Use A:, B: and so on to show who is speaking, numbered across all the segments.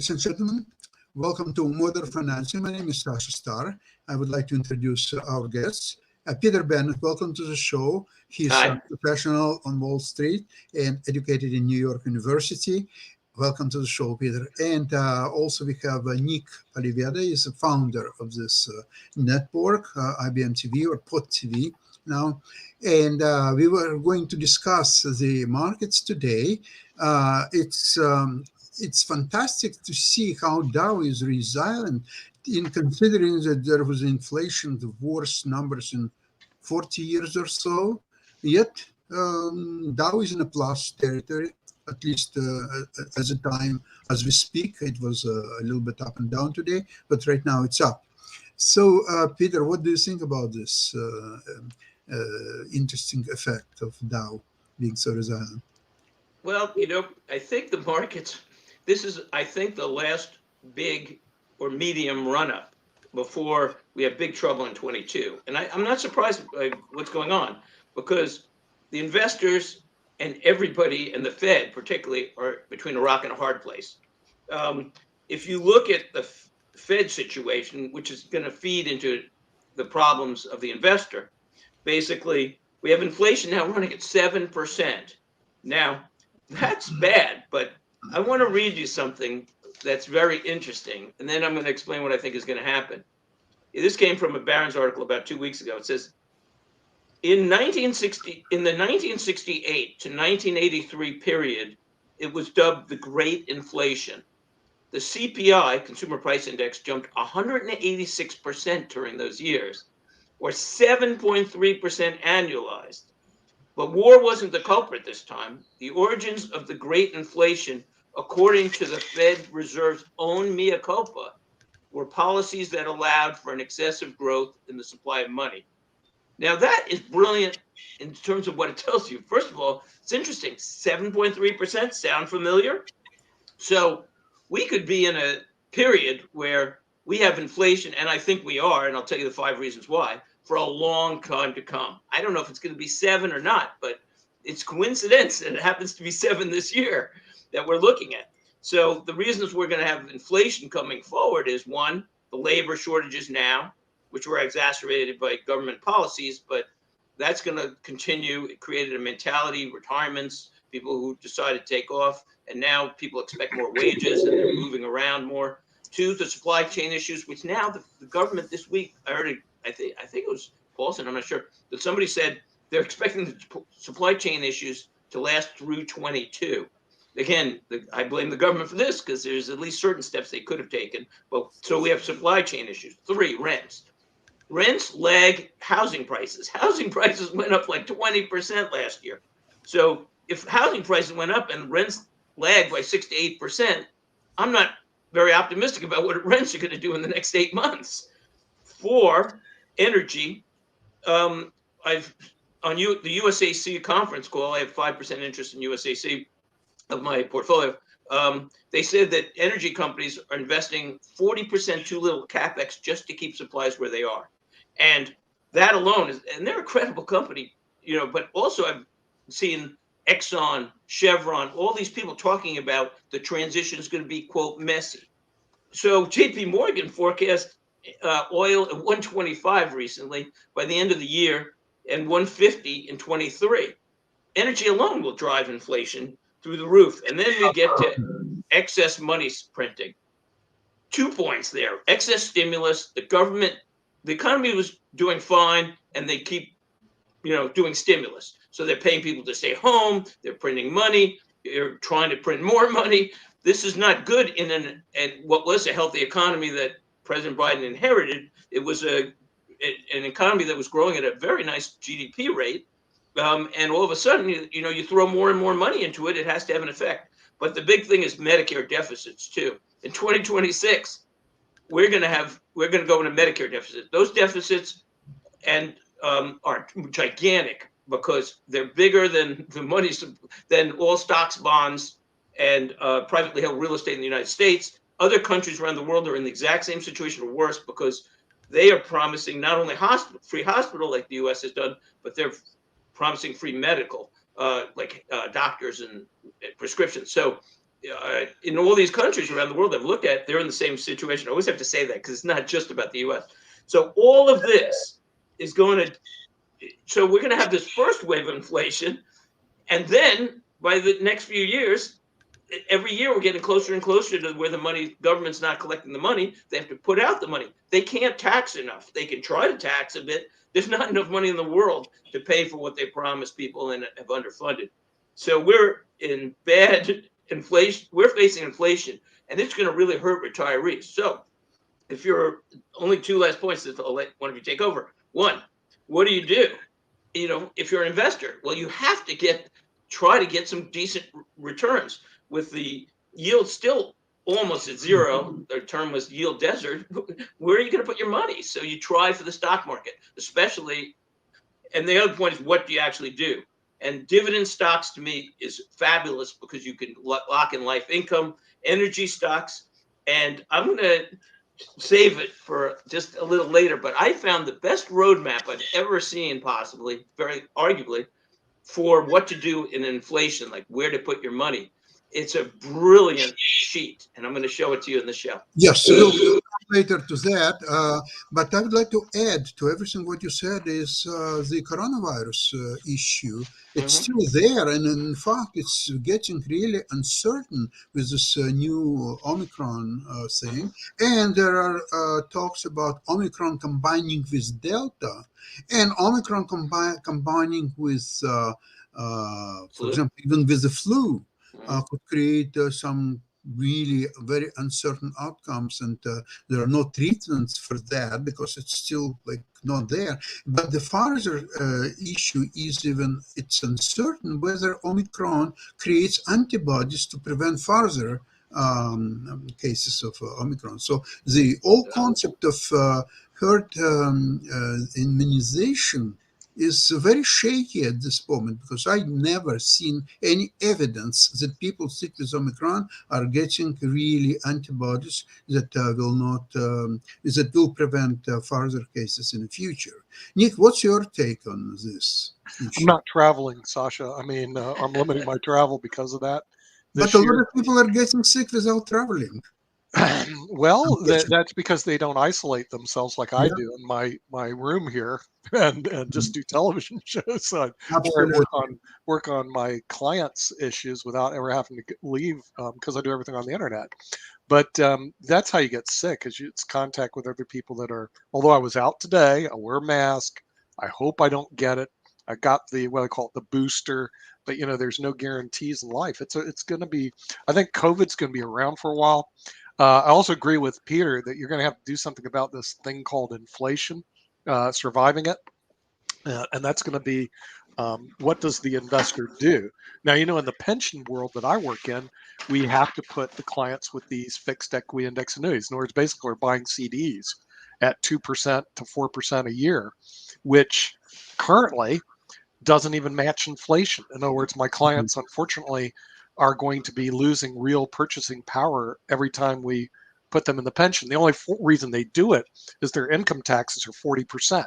A: Ladies and gentlemen, welcome to Modern Financing. My name is Sasha Star. I would like to introduce our guests. Peter Bennett, welcome to the show. He's a
B: Hi.
A: professional on Wall Street and educated in New York University. Welcome to the show, Peter. And also we have Nick Oliviada. He's a founder of this network, IBM TV or POT TV now. And we were going to discuss the markets today. It's fantastic to see how Dow is resilient in considering that there was inflation, the worst numbers in 40 years or so. Yet Dow is in a plus territory, at least as a time as we speak. It was a little bit up and down today, but right now it's up. So, Peter, what do you think about this interesting effect of Dow being so resilient?
B: Well, I think the markets, this is, I think, the last big or medium run up before we have big trouble in 22. And I'm not surprised by what's going on because the investors and everybody and the Fed particularly are between a rock and a hard place. If you look at the Fed situation, which is going to feed into the problems of the investor, basically we have inflation now running at 7%. Now, that's bad, but I want to read you something that's very interesting, and then I'm going to explain what I think is going to happen. This came from a Barron's article about 2 weeks ago. It says, in the 1968 to 1983 period, it was dubbed the Great Inflation. The CPI, Consumer Price Index, jumped 186% during those years, or 7.3% annualized. But war wasn't the culprit this time. The origins of the Great Inflation, according to the Fed Reserve's own mea culpa, were policies that allowed for an excessive growth in the supply of money. Now, that is brilliant in terms of what it tells you. First of all, it's interesting. 7.3% sound familiar? So we could be in a period where we have inflation, and I think we are, and I'll tell you the 5 reasons why, for a long time to come. I don't know if it's going to be 7 or not, but it's coincidence that it happens to be 7 this year that we're looking at. So the reasons we're going to have inflation coming forward is, one, the labor shortages now, which were exacerbated by government policies, but that's going to continue. It created a mentality, retirements, people who decided to take off, and now people expect more wages and they're moving around more. 2, the supply chain issues, which now the government this week, I think it was Paulson, I'm not sure, but somebody said they're expecting the supply chain issues to last through 22. Again, I blame the government for this because there's at least certain steps they could have taken. But so we have supply chain issues. 3, rents. Rents lag housing prices. Housing prices went up like 20% last year. So if housing prices went up and rents lagged by 6 to 8%, I'm not very optimistic about what rents are going to do in the next 8 months. 4, energy. I've on the USAC conference call, I have 5% interest in USAC of my portfolio. They said that energy companies are investing 40% too little capex just to keep supplies where they are, and that alone is, and they're a credible company, But also, I've seen Exxon, Chevron, all these people talking about the transition is going to be, quote, messy. So JP Morgan forecast oil at 125 recently by the end of the year and 150 in 23. Energy alone will drive inflation through the roof. And then we get to excess money printing. 2 points there. Excess stimulus, the economy was doing fine, and they keep, doing stimulus. So they're paying people to stay home, they're printing money, they're trying to print more money. This is not good in what was a healthy economy that President Biden inherited. It was an economy that was growing at a very nice GDP rate. And all of a sudden, you throw more and more money into it, it has to have an effect. But the big thing is Medicare deficits too. In 2026, we're going to go into Medicare deficit. Those deficits are gigantic because they're bigger than the money than all stocks, bonds, and privately held real estate in the United States. Other countries around the world are in the exact same situation or worse because they are promising not only free hospital like the U.S. has done, but they're promising free medical, like doctors and prescriptions. So in all these countries around the world I've looked at, they're in the same situation. I always have to say that because it's not just about the U.S. So all of this is going to. So we're going to have this first wave of inflation, and then by the next few years, every year we're getting closer and closer to where the government's not collecting the money. They have to put out the money. They can't tax enough. They can try to tax a bit. There's not enough money in the world to pay for what they promised people and have underfunded. So we're in bad inflation. We're facing inflation, and it's going to really hurt retirees. So if you're only two last points that I'll let one of you take over. One, what do? If you're an investor, well, you have to try to get some decent returns with the yield still almost at zero. Their term was yield desert. Where are you going to put your money? So you try for the stock market, especially. And the other point is, what do you actually do? And dividend stocks to me is fabulous because you can lock in life income, energy stocks. And I'm going to save it for just a little later, but I found the best roadmap I've ever seen, possibly, very arguably, for what to do in inflation, like where to put your money. It's a brilliant sheet, and I'm going to show it to you in the show.
A: Yes, we'll come later to that. But I would like to add to everything what you said is the coronavirus issue. It's still there, and in fact, it's getting really uncertain with this new Omicron thing. And there are talks about Omicron combining with Delta, and Omicron combining with, for example, even with the flu. Could create some really very uncertain outcomes, and there are no treatments for that because it's still like not there. But the further issue is even it's uncertain whether Omicron creates antibodies to prevent further cases of Omicron. So the whole concept of herd immunization is very shaky at this moment because I've never seen any evidence that people sick with Omicron are getting really antibodies that will prevent further cases in the future. Nick, what's your take on this issue?
C: I'm not traveling, Sasha. I mean, I'm limiting my travel because of that.
A: But a lot of people are getting sick without traveling.
C: Well, that's because they don't isolate themselves like I do in my room here and just do television shows. So I work on my clients' issues without ever having to leave because I do everything on the internet. But that's how you get sick, is it's contact with other people that are. Although I was out today, I wear a mask. I hope I don't get it. I got what I call it the booster, but there's no guarantees in life. It's going to be. I think COVID's going to be around for a while. I also agree with Peter that you're going to have to do something about this thing called inflation, surviving it. And that's going to be what does the investor do? Now, in the pension world that I work in, we have to put the clients with these fixed equity index annuities. In other words, basically, we're buying CDs at 2% to 4% a year, which currently doesn't even match inflation. In other words, my clients, unfortunately, are going to be losing real purchasing power every time we put them in the pension. The only reason they do it is their income taxes are 40%.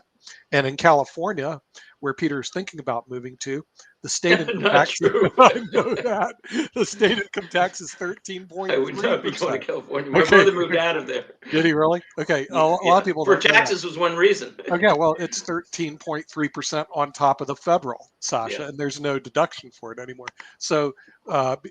C: And in California, where Peter's thinking about moving to, the state income tax. I know that. The state income tax is 13.3%.
B: I would not be going to California. My brother moved out of there.
C: Did he really? Okay. A lot of people
B: for taxes was one reason.
C: Okay, well, it's 13.3% on top of the federal, Sasha, and there's no deduction for it anymore. So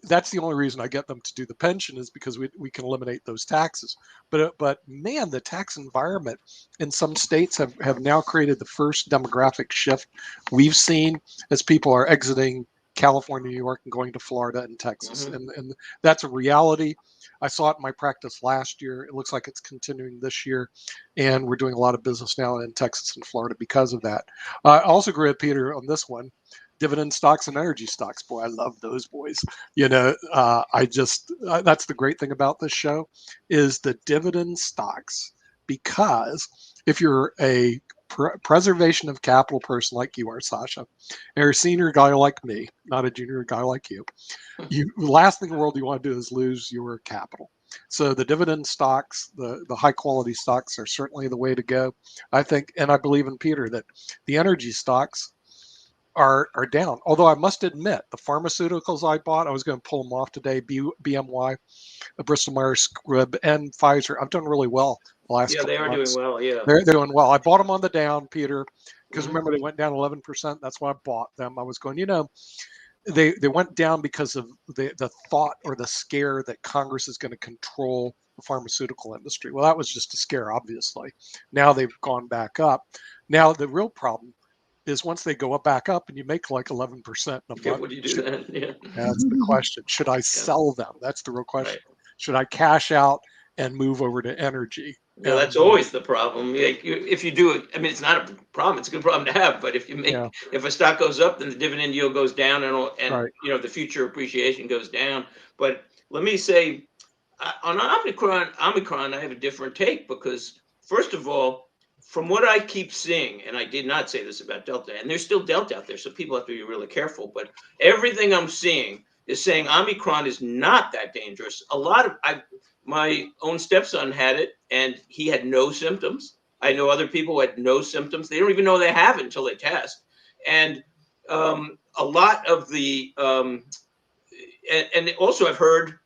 C: that's the only reason I get them to do the pension is because we can eliminate those taxes. But man, the tax environment in some states have now created the first demographic shift we've seen as people are exiting California, New York, and going to Florida and Texas. And that's a reality. I saw it in my practice last year. It looks like it's continuing this year. And we're doing a lot of business now in Texas and Florida because of that. I also agree with Peter on this one. Dividend stocks and energy stocks. Boy, I love those boys. That's the great thing about this show is the dividend stocks, because if you're a preservation of capital person like you are, Sasha, or a senior guy like me, not a junior guy like you, the last thing in the world you want to do is lose your capital. So the dividend stocks, the high quality stocks are certainly the way to go. I think, and I believe in Peter, that the energy stocks, are down. Although I must admit, the pharmaceuticals I bought, I was going to pull them off today. BMY, Bristol Myers Squibb, and Pfizer. I've done really well the last
B: Yeah,
C: couple
B: they are
C: months.
B: doing well. Yeah,
C: They're doing well. I bought them on the down, Peter, because
B: Mhm.
C: remember they went down 11%. That's why I bought them. I was going, they went down because of the thought or the scare that Congress is going to control the pharmaceutical industry. Well, that was just a scare, obviously. Now they've gone back up. Now the real problem is once they go back up and you make like 11% in a
B: Yeah,
C: month.
B: what do you do then? Yeah,
C: That's the question. Should I
B: yeah,
C: sell them? That's the real
B: right.
C: question. Should I cash out and move over to energy?
B: Yeah, that's
C: And
B: always the problem. Like if you do it, I mean, it's not a problem. It's a good problem to have. But if you
C: yeah,
B: if a stock goes up, then the dividend yield goes down, and
C: right.
B: the future appreciation goes down. But let me say, on Omicron, I have a different take because first of all, from what I keep seeing, and I did not say this about Delta, and there's still Delta out there, so people have to be really careful. But everything I'm seeing is saying Omicron is not that dangerous. My own stepson had it, and he had no symptoms. I know other people who had no symptoms. They don't even know they have it until they test. And a lot of the and also I've heard,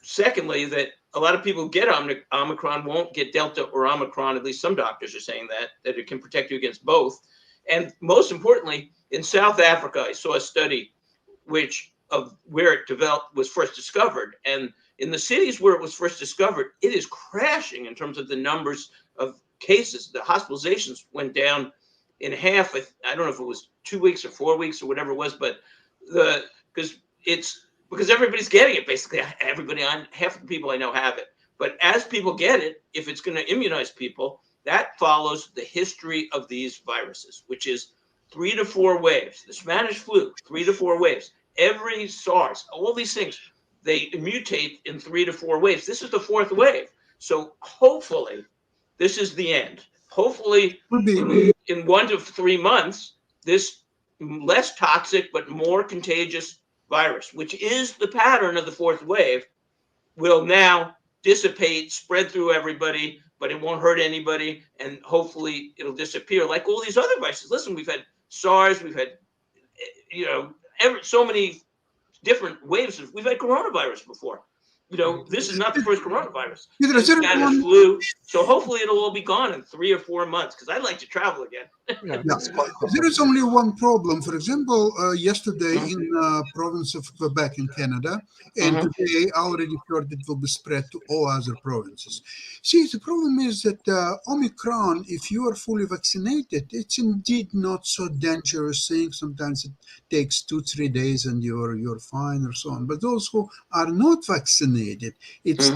B: secondly, that a lot of people who get Omicron won't get Delta or Omicron. At least some doctors are saying that it can protect you against both. And most importantly, in South Africa, I saw a study which of where it developed was first discovered, and in the cities where it was first discovered, it is crashing in terms of the numbers of cases. The hospitalizations went down in half. I don't know if it was 2 weeks or 4 weeks or whatever it was, but because it's because everybody's getting it. Basically, everybody on half of the people I know have it. But as people get it, if it's going to immunize people, that follows the history of these viruses, which is 3 to 4 waves. The Spanish flu, 3 to 4 waves. Every SARS, all these things, they mutate in 3 to 4 waves. This is the fourth wave. So hopefully, this is the end. Hopefully, in 1 to 3 months, this less toxic but more contagious virus, which is the pattern of the fourth wave, will now dissipate, spread through everybody, but it won't hurt anybody, and hopefully it'll disappear like all these other viruses. Listen, we've had SARS, we've had so many different waves. We've had coronavirus before. This is not the first coronavirus.
A: Peter,
B: And Spanish flu. So hopefully it'll all be gone in 3 or 4 months because I'd like to travel again.
C: Yeah,
A: Yeah. There is only one problem. For example, yesterday in province of Quebec in Canada, and today I already heard it will be spread to all other provinces. See, the problem is that Omicron, if you are fully vaccinated, it's indeed not so dangerous thing. Sometimes it takes 2-3 days and you're fine or so on. But those who are not vaccinated, it's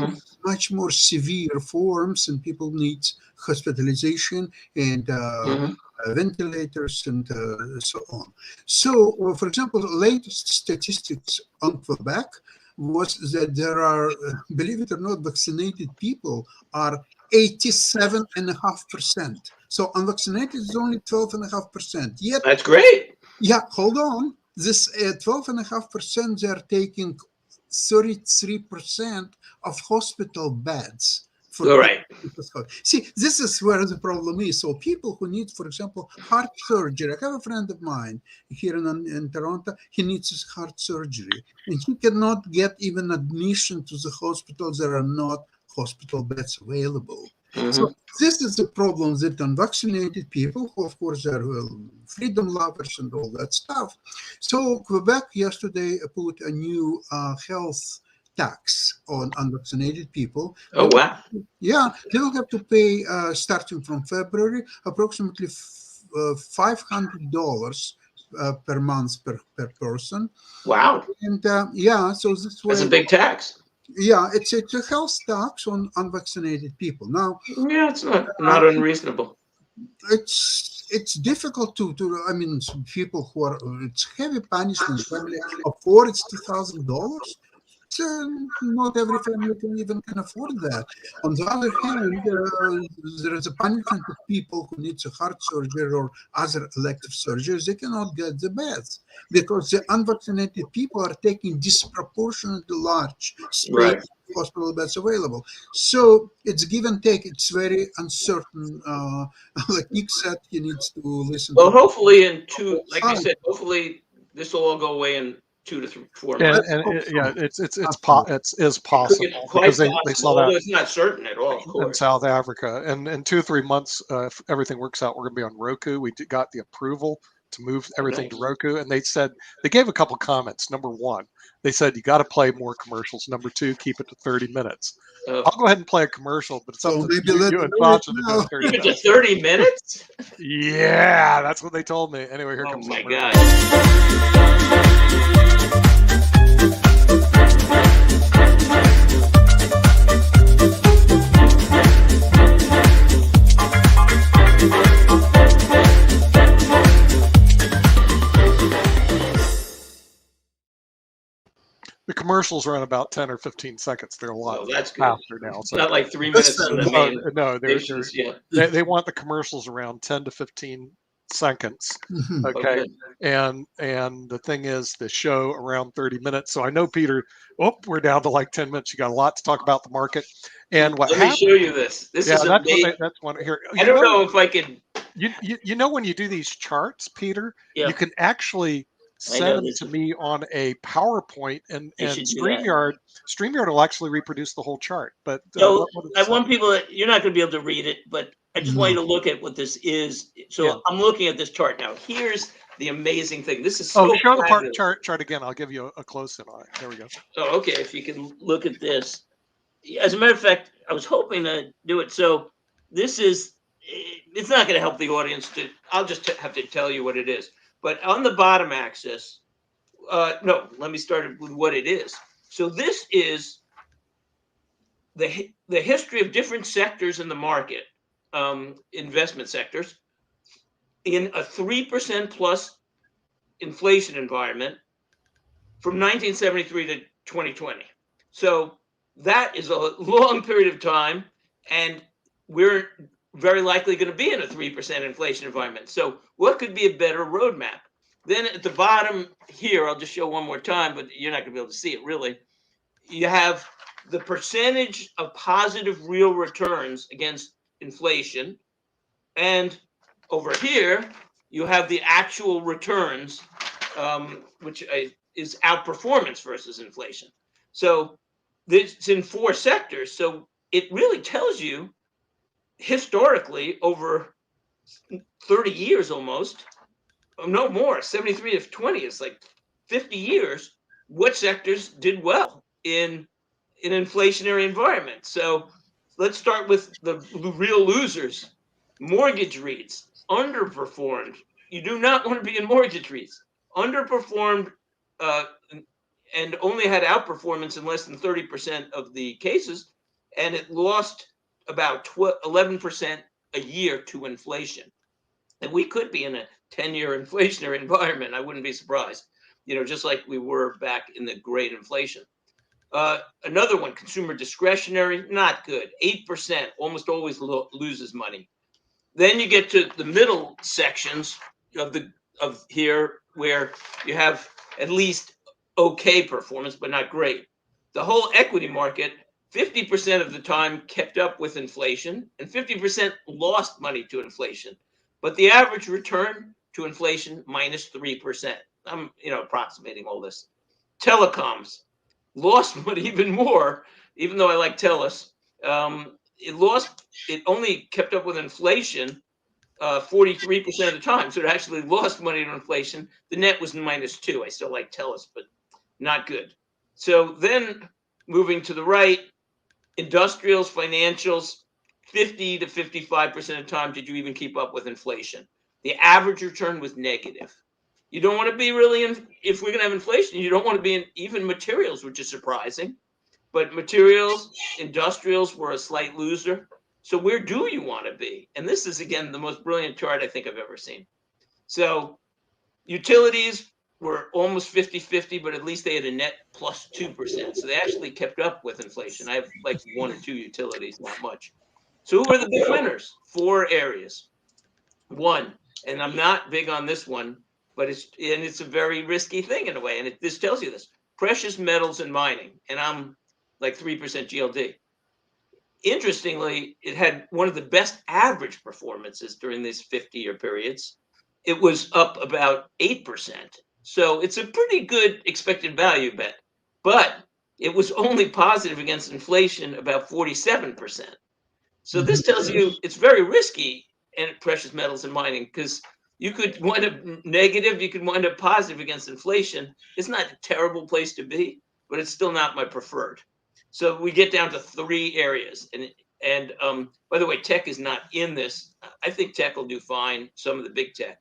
A: much more severe forms, and people need hospitalization and ventilators and so on. So, for example, the latest statistics on Quebec was that there are, believe it or not, vaccinated people are 87.5%. So unvaccinated is only 12.5%. Yet,
B: that's great.
A: Yeah, hold on. This 12.5%, they're taking 33% of hospital beds.
B: All right.
A: See, this is where the problem is. So people who need, for example, heart surgery. I have a friend of mine here in Toronto. He needs his heart surgery, and he cannot get even admission to the hospital. There are not hospital beds available. So this is the problem that unvaccinated people, who of course are freedom lovers and all that stuff. So Quebec yesterday put a new health tax on unvaccinated people.
B: Oh, wow.
A: Yeah, they will have to pay, starting from February, approximately $500 per month per person.
B: Wow.
A: And so this way.
B: That's a big tax.
A: Yeah, it's a health tax on unvaccinated people. Now,
B: yeah, it's not unreasonable.
A: It's difficult to I mean, people who are, it's heavy punishment. Family afford it's $2,000. not every family can afford that. On the other hand, there is a punishment of people who need a heart surgery or other elective surgeries. They cannot get the beds because the unvaccinated people are taking disproportionately large space
B: Right.
A: hospital beds available. So it's give and take. It's very uncertain. Like Nick said, he needs to listen
B: Well,
A: to
B: hopefully in two,
A: both
B: like you
A: sides.
B: said, hopefully this will all go away in 2 to 4
C: And,
B: months.
A: Let's
C: and
A: hope
C: it, yeah,
A: so.
C: it's
A: Absolutely.
C: is possible
B: It's
C: because
B: quite
C: they saw
B: possible,
C: that
B: although it's not certain at all, of
C: in
B: course.
C: South Africa. And in 2 or 3 months, if everything works out, we're going to be on Roku. Got the approval to move everything to
B: Nice.
C: Roku, and they said they gave a couple comments. Number one, they said you got to play more commercials. Number two, keep it to 30 minutes. I'll go ahead and play a commercial, but it's up
A: So
C: to
A: maybe let's
C: you and
A: do it
C: Sasha to do
A: now.
C: it 30
B: Keep it to
C: minutes.
B: 30 minutes?
C: Yeah, that's what they told me. Anyway, here
B: Oh
C: comes
B: my
C: the commercial.
B: God.
C: The commercials run about 10 or 15 seconds. They're a lot
B: Well, that's good.
C: faster now.
B: It's
C: So
B: not like 3
A: That's
B: minutes
A: fair
B: on the
A: enough.
B: main
C: no,
B: stations. Yeah.
C: they want the commercials around 10 to 15 seconds.
A: Mhm.
C: Okay.
B: Okay.
C: And the thing is the show around 30 minutes. So I know, Peter, we're down to like 10 minutes. You got a lot to talk about the market. And what
B: Let me
C: happened?
B: show you this. This
C: Yeah,
B: is amazing.
C: that's one here.
B: I don't know if I could.
C: You know when you do these charts, Peter,
B: Yeah,
C: you can actually
B: I
C: send
B: know
C: them
B: this.
C: to me on a PowerPoint, and
B: I should do that.
C: StreamYard will actually reproduce the whole chart. But
B: So
C: what
B: I
C: it's
B: want people. You're not going to be able to read it, but I just want you
A: No.
B: to look at what this is. So
C: yeah.
B: I'm looking at this chart now. Here's the amazing thing. This is
C: Oh,
B: so
C: show the
B: fabulous.
C: chart again. I'll give you a close in on it. There we go.
B: Oh, okay. If you can look at this. As a matter of fact, I was hoping to do it. So this is. It's not going to help the audience. I'll just have to tell you what it is. But on the bottom axis, no. Let me start with what it is. So this is the history of different sectors in the market, investment sectors, in a 3% plus inflation environment from 1973 to 2020. So that is a long period of time, and we're very likely going to be in a 3% inflation environment. So what could be a better roadmap? Then at the bottom here, I'll just show one more time, but you're not going to be able to see it really. You have the percentage of positive real returns against inflation. And over here, you have the actual returns, which is outperformance versus inflation. So it's in 4 sectors. So it really tells you historically over 30 years almost, no more, 73 to 20 is like 50 years, what sectors did well in an inflationary environment. So let's start with the real losers. Mortgage REITs underperformed. You do not want to be in mortgage REITs. Underperformed uh, and only had outperformance in less than 30% of the cases, and it lost about 11% a year to inflation. And we could be in a 10-year inflationary environment. I wouldn't be surprised, just like we were back in the great inflation. Another one, consumer discretionary, not good. 8% almost always loses money. Then you get to the middle sections of here where you have at least okay performance, but not great. The whole equity market, 50% of the time kept up with inflation, and 50% lost money to inflation. But the average return to inflation minus 3%. I'm approximating all this. Telecoms lost money even more, even though I like TELUS. It only kept up with inflation 43% of the time. So it actually lost money to inflation. The net was -2. I still like TELUS, but not good. So then moving to the right, industrials, financials, 50 to 55% of the time did you even keep up with inflation. The average return was negative. You don't want to be really if we're going to have inflation, you don't want to be in even materials, which is surprising. But materials, industrials were a slight loser. So where do you want to be? And this is, again, the most brilliant chart I think I've ever seen. So utilities were almost 50-50, but at least they had a net plus 2%. So they actually kept up with inflation. I have like 1 or 2 utilities, not much. So who were the big winners? 4 areas. One, and I'm not big on this one, but it's a very risky thing in a way. And this tells you this: precious metals and mining. And I'm like 3% GLD. Interestingly, it had one of the best average performances during these 50-year periods. It was up about 8%. So it's a pretty good expected value bet. But it was only positive against inflation about 47%. So this tells you it's very risky in precious metals and mining, because you could wind up negative, you could wind up positive against inflation. It's not a terrible place to be, but it's still not my preferred. So we get down to 3 areas. And by the way, tech is not in this. I think tech will do fine, some of the big tech.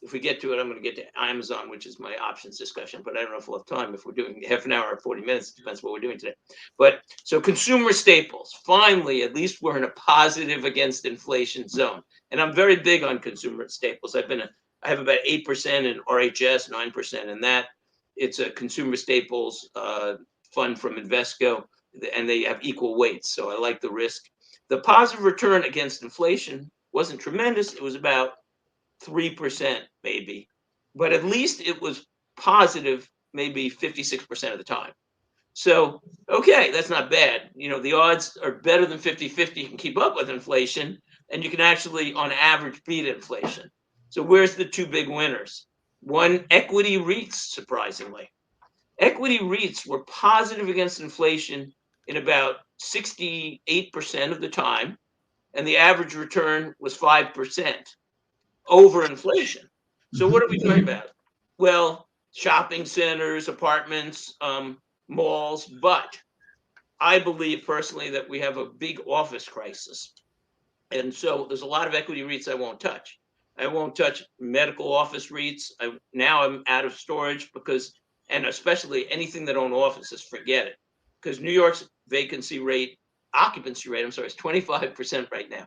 B: If we get to it, I'm going to get to Amazon, which is my options discussion, but I don't know if we'll have time if we're doing half an hour or 40 minutes. It depends what we're doing today. But so consumer staples, finally, at least we're in a positive against inflation zone. And I'm very big on consumer staples. I have about 8% in RHS, 9% in that. It's a consumer staples fund from Invesco, and they have equal weights. So I like the risk. The positive return against inflation wasn't tremendous. It was about 3% maybe, but at least it was positive maybe 56% of the time. So, okay, that's not bad. You know, the odds are better than 50-50. You can keep up with inflation, and you can actually, on average, beat inflation. So where's the 2 big winners? One, equity REITs, surprisingly. Equity REITs were positive against inflation in about 68% of the time, and the average return was 5%. Over inflation. So what are we talking about? Well, shopping centers, apartments, malls, but I believe personally that we have a big office crisis. And so there's a lot of equity REITs I won't touch. I won't touch medical office REITs. Now I'm out of storage because, and especially anything that own offices, forget it. Because New York's occupancy rate, is 25% right now.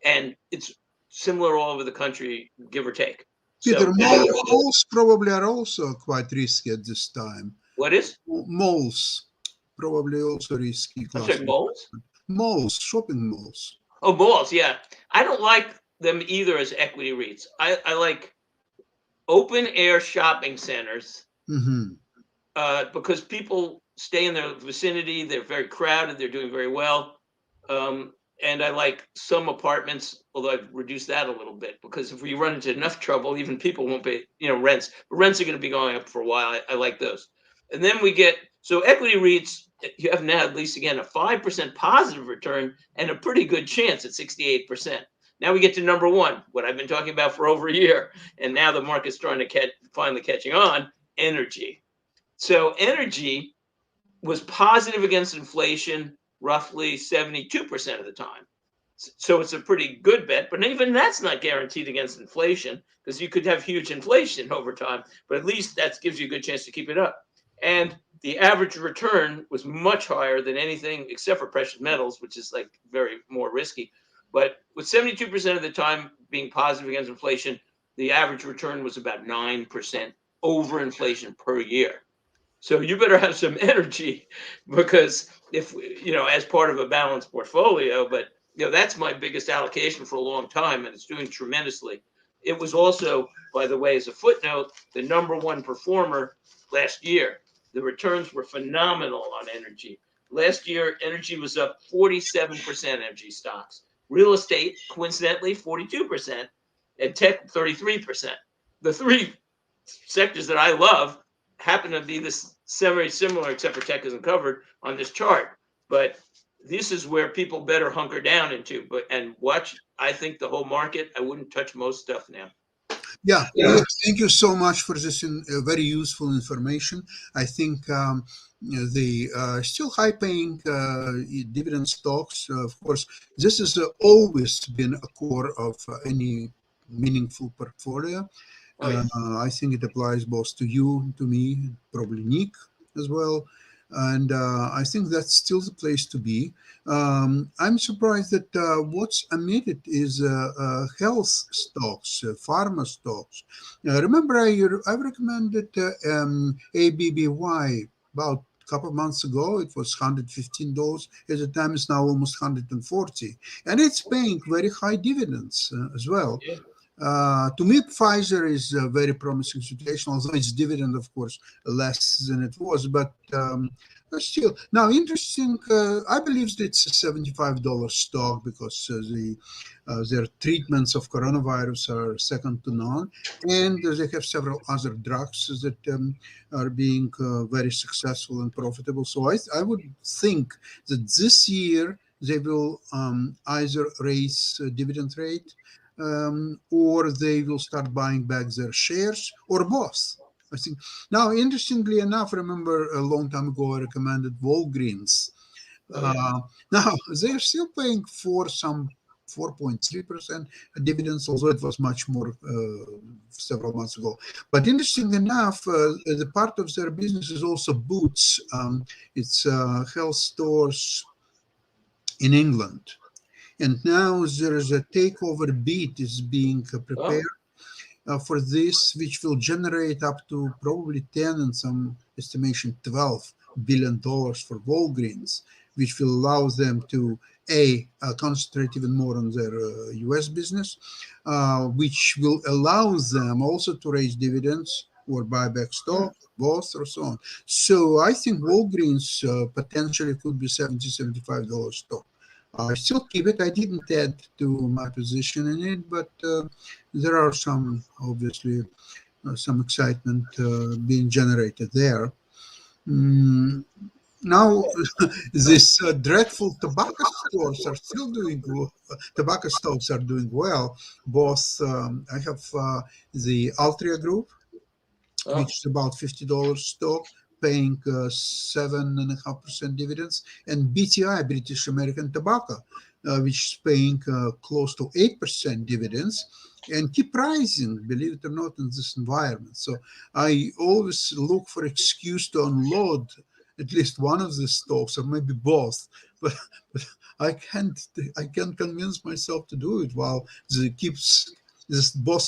B: And it's similar all over the country, give or take.
A: Peter,
B: So,
A: malls probably are also quite risky at this time.
B: What is?
A: Malls, probably also risky.
B: I'm sorry, malls?
A: Malls, shopping malls.
B: Oh, malls, yeah. I don't like them either as equity REITs. I like open air shopping centers because people stay in their vicinity. They're very crowded. They're doing very well. And I like some apartments, although I've reduced that a little bit, because if we run into enough trouble, even people won't pay, rents. Rents are going to be going up for a while. I like those. And then so equity REITs, you have now at least, again, a 5% positive return and a pretty good chance at 68%. Now we get to number 1, what I've been talking about for over a year. And now the market's starting to finally catching on, energy. So energy was positive against inflation roughly 72% of the time. So it's a pretty good bet, but even that's not guaranteed against inflation, because you could have huge inflation over time, but at least that gives you a good chance to keep it up. And the average return was much higher than anything except for precious metals, which is like very more risky. But with 72% of the time being positive against inflation, the average return was about 9% over inflation per year. So you better have some energy, because if, as part of a balanced portfolio, but that's my biggest allocation for a long time, and it's doing tremendously. It was also, by the way, as a footnote, the number 1 performer last year. The returns were phenomenal on energy. Last year, energy was up 47%, energy stocks. Real estate, coincidentally, 42%, and tech, 33%. The 3 sectors that I love happen to be this very similar, except for tech isn't covered on this chart. But this is where people better hunker down into and watch. I think the whole market, I wouldn't touch most stuff now.
A: Yeah. Thank you so much for this very useful information. I think the still high-paying dividend stocks, of course, this has always been a core of any meaningful portfolio. I think it applies both to you, to me, probably Nick as well. And I think that's still the place to be. I'm surprised that what's amid it is health stocks, pharma stocks. Remember, I recommended ABBY about a couple of months ago. It was $115. At the time, it's now almost 140, and it's paying very high dividends as well.
B: Yeah.
A: To me, Pfizer is a very promising situation, although its dividend, of course, less than it was. But still, now interesting. I believe that it's a $75 stock because their treatments of coronavirus are second to none, and they have several other drugs that are being very successful and profitable. So I would think that this year they will either raise dividend rate or they will start buying back their shares, or both. I think. Now, interestingly enough, remember a long time ago I recommended Walgreens.
B: Oh, yeah.
A: Now they're still paying for some 4.3% dividends, although it was much more several months ago. But interesting enough, the part of their business is also Boots. It's health stores in England. And now there is a takeover bid is being prepared for this, which will generate up to probably 10 and some estimation $12 billion for Walgreens, which will allow them to concentrate even more on their U.S. business, which will allow them also to raise dividends or buy back stock, both or so on. So I think Walgreens potentially could be $75 stock. I still keep it. I didn't add to my position in it, but there are some, obviously, some excitement being generated there. Mm, Now, these dreadful tobacco stores are still doing tobacco stocks are doing well. Both I have the Altria Group,
B: Oh,
A: which is about $50 stock, paying 7.5% dividends, and BTI, British American Tobacco, which is paying close to 8% dividends and keep rising, believe it or not, in this environment. So I always look for excuse to unload at least one of the stocks or maybe both, but, but I can't convince myself to do it while both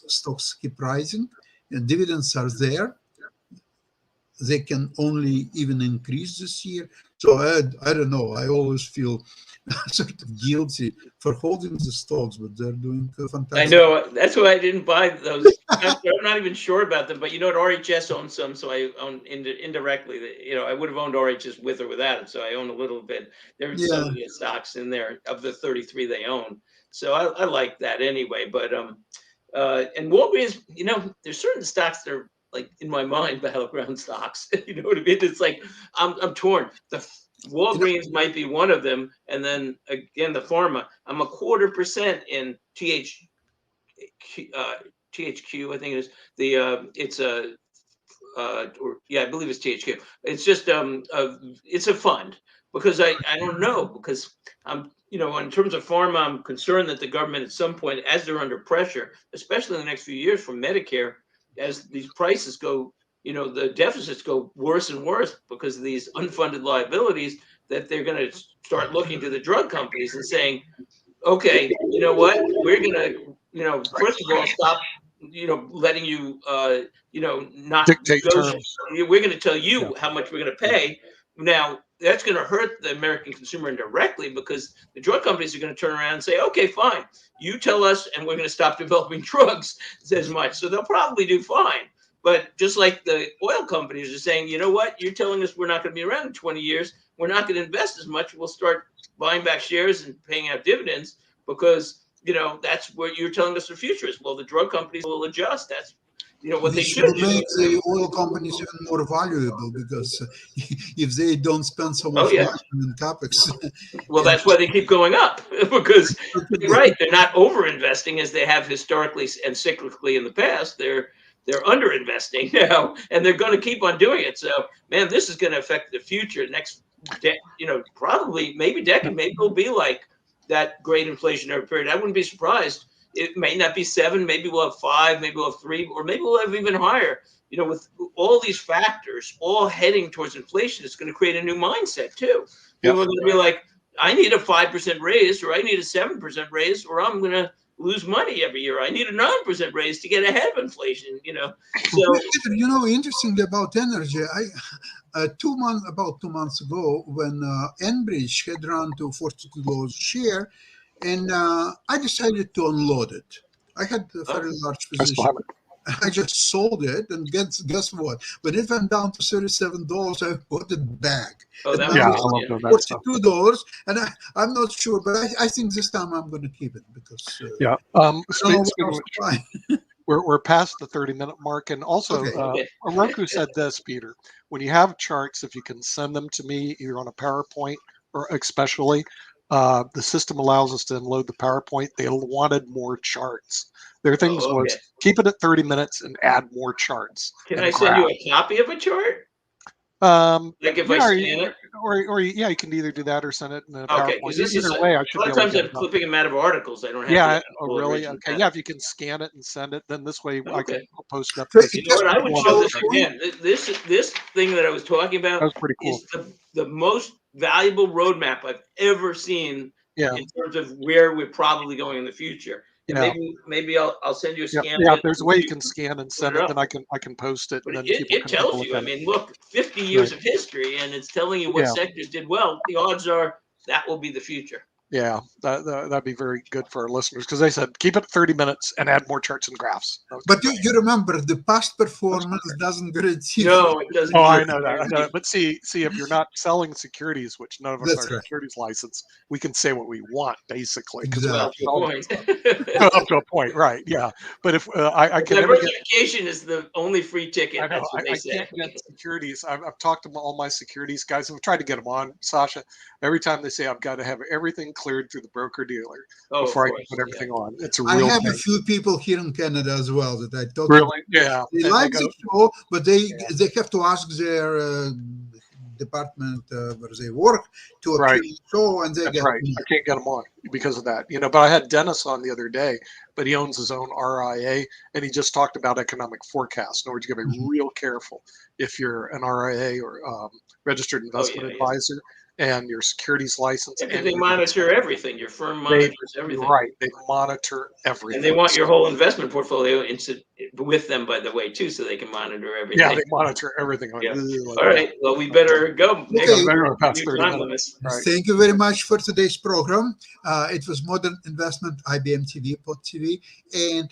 A: stocks keep rising and dividends are there. They can only even increase this year. So I don't know. I always feel sort of guilty for holding the stocks, but they're doing
B: I
A: fantastic.
B: know. That's why I didn't buy those. I'm not even sure about them, but you know what? RHS owns some, so I own indirectly. You know, I would have owned RHS with or without it, so I own a little bit. There's some
A: Yeah.
B: of the stocks in there of the 33 they own, so I like that anyway. But and Walgreens, you know, there's certain stocks that are like in my mind battleground stocks. You know what I mean? It's like I'm torn.
A: You know,
B: Walgreens might be one of them, and then again the pharma. I'm a 1/4% in THQ, I think it is. It's a or yeah, I believe it's THQ. It's just it's a fund because I don't know because I'm, you know, in terms of pharma, I'm concerned that the government at some point, as they're under pressure, especially in the next few years from Medicare, as these prices go, you know, the deficits go worse and worse because of these unfunded liabilities, that they're going to start looking to the drug companies and saying, okay, you know what, we're going to, you know, first of all, stop, you know, letting you, you know, not
C: Dictate
B: negotiate.
C: terms.
B: We're going to tell
C: Yeah.
B: you how much we're going to pay. Now, that's going to hurt the American consumer indirectly because the drug companies are going to turn around and say, okay, fine, you tell us, and we're going to stop developing drugs as much. So they'll probably do fine. But just like the oil companies are saying, you know what, you're telling us we're not going to be around in 20 years. We're not going to invest as much. We'll start buying back shares and paying out dividends because, you know, that's what you're telling us the future is. Well, the drug companies will adjust. That's, you know, what they
A: which
B: should
A: will
B: do.
A: make the oil companies even more valuable because if they don't spend so
B: Oh
A: much
B: yeah.
A: money in capex,
B: Well,
A: and
B: that's why they keep going up because you're right. They're not over investing as they have historically and cyclically in the past. They're under investing now, and they're going to keep on doing it. So, man, this is going to affect the future next, you know, probably maybe decade. Maybe it'll be like that great inflationary period. I wouldn't be surprised. It may not be 7. Maybe we'll have 5. Maybe we'll have 3, or maybe we'll have even higher. with all these factors all heading towards inflation, it's going to create a new mindset too. People are going to be like, I need a 5% raise, or I need a 7% raise, or I'm going to lose money every year. I need a 9% raise to get ahead of inflation. So
A: interesting about energy. About 2 months ago, when Enbridge had run to $42 a share, and I decided to unload it. I had a fairly large position. I just sold it, and guess what? When it went down to $37, I bought it back.
B: Oh, that
C: I love doing that stuff.
A: $42, and I'm not sure, but I think this time I'm going to keep it because
C: we're past the 30-minute mark, and also Roku said this, Peter. When you have charts, if you can send them to me either on a PowerPoint or especially, the system allows us to unload the PowerPoint. They wanted more charts. Their things was keep it at 30 minutes and add more charts.
B: Can I send you a copy of a chart? Like if I scan it?
C: Or you can either do that or send it in a PowerPoint.
B: Okay, because
C: Either way, I should be able to.
B: A lot of times I'm clipping them out of articles. I don't have
C: to. Oh, really? Okay. Yeah, if you can scan it and send it, then this way I can post it up.
B: You know what? I would show this again. This thing that I was talking about is the most valuable roadmap I've ever seen in terms of where we're probably going in the future. Maybe I'll send you a scan.
C: Yeah, if there's a way you can scan and send it, then I can post it.
B: But
C: and then
B: it tells you. I mean, look, 50 years of history, and it's telling you what sectors did well. The odds are that will be the future.
C: Yeah, that'd be very good for our listeners, because they said keep it 30 minutes and add more charts and graphs.
A: But you remember, the past performance doesn't guarantee.
B: No, it doesn't.
C: Oh, I know that. But see, if you're not selling securities, which none of us are securities licensed, we can say what we want basically.
A: Exactly.
C: Up to a point, right? Yeah. But if I can
B: diversification is the only free ticket.
C: I know. I can't get securities. I've talked to all my securities guys, and I've tried to get them on, Sasha. Every time they say I've got to have everything cleared through the broker dealer before I can put everything on. It's a real
A: I have a few people here in Canada as well that I talk
C: really to. Yeah,
A: they like the show, but they have to ask their department where they work to appear the show, and they get
C: I can't get them on because of that. But I had Dennis on the other day, but he owns his own RIA, and he just talked about economic forecasts. In other words, you got to be real careful if you're an RIA or registered investment advisor. And your securities license.
B: And they monitor everything. Your firm monitors everything.
C: Right. They monitor everything.
B: And they want your whole investment portfolio with them, by the way, too, so they can monitor everything.
C: Yeah, they monitor everything.
B: All right. Well, we better go.
A: Thank you very much for today's program. It was Modern Investment, IBM TV, Pod TV. And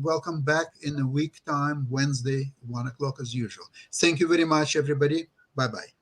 A: welcome back in a week time, Wednesday, 1 o'clock as usual. Thank you very much, everybody. Bye-bye.